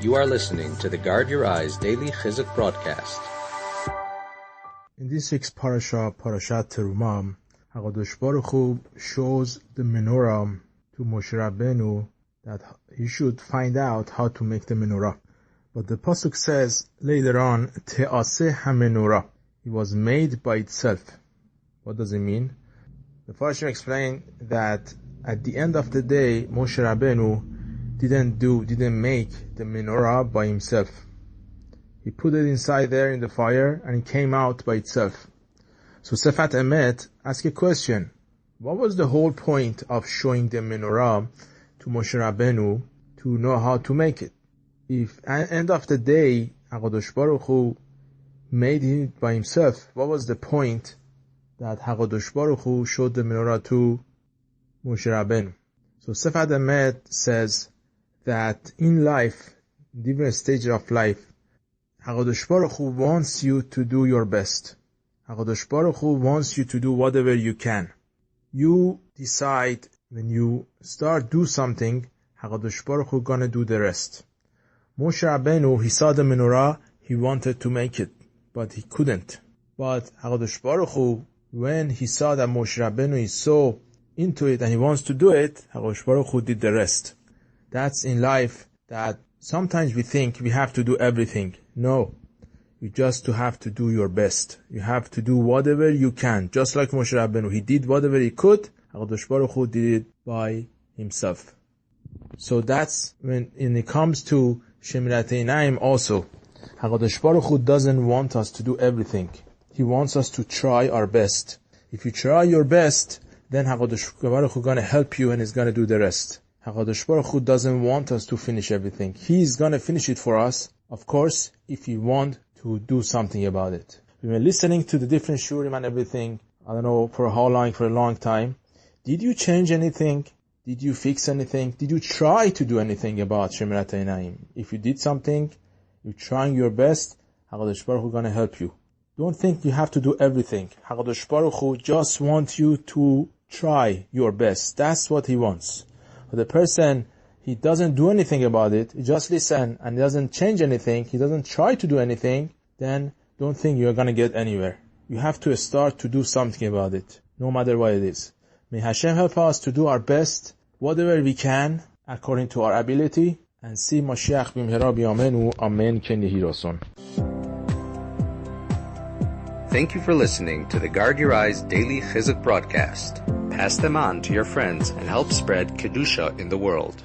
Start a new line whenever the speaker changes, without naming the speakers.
You are listening to the Guard Your Eyes Daily Chizuk broadcast.
In this week's parasha, Parashat Terumah, HaKadosh Baruch Hu shows the Menorah to Moshe Rabbeinu that he should find out how to make the Menorah. But the pasuk says later on, Te'aseh HaMenorah. It was made by itself. What does it mean? The Fakheri explained that at the end of the day, Moshe Rabbeinu didn't make the Menorah by himself. He put it inside there in the fire and it came out by itself. So Sefat Emet asked a question. What was the whole point of showing the Menorah to Moshe Rabbeinu to know how to make it? If at the end of the day, HaKadosh Baruch Hu made it by himself, what was the point that HaKadosh Baruch Hu showed the Menorah to Moshe Rabbeinu? So Sefat Emet says that in life, different stages of life, HaKadosh Baruch Hu wants you to do your best. HaKadosh Baruch Hu wants you to do whatever you can. You decide when you start do something, HaKadosh Baruch Hu gonna do the rest. Moshe Rabbeinu, he saw the Menorah, he wanted to make it, but he couldn't. But HaKadosh Baruch Hu, when he saw that Moshe Rabbeinu is so into it and he wants to do it, HaKadosh Baruch Hu did the rest. That's in life that sometimes we think we have to do everything. No. You just have to do your best. You have to do whatever you can. Just like Moshe Rabbeinu. He did whatever he could. HaKadosh Baruch Hu did it by himself. So that's when it comes to Shemirat Einayim also. HaKadosh Baruch Hu doesn't want us to do everything. He wants us to try our best. If you try your best, then HaKadosh Baruch Hu gonna help you and is gonna do the rest. HaKadosh Baruch Hu doesn't want us to finish everything. He's gonna finish it for us, of course, if we want to do something about it. We were listening to the different shurim and everything, I don't know for how long, for a long time. Did you change anything? Did you fix anything? Did you try to do anything about Shemirat Einayim? If you did something, you're trying your best, HaKadosh Baruch Hu gonna help you. Don't think you have to do everything. HaKadosh Baruch Hu just wants you to try your best. That's what He wants. But the person, he doesn't do anything about it, he just listen and he doesn't change anything, he doesn't try to do anything, then don't think you're gonna get anywhere. You have to start to do something about it, no matter what it is. May Hashem help us to do our best, whatever we can, according to our ability, and see Mashiach b'mhera b'yameinu, amen ken yehi rason.
Thank you for listening to the Guard Your Eyes Daily Chizuk broadcast. Pass them on to your friends and help spread Kedusha in the world.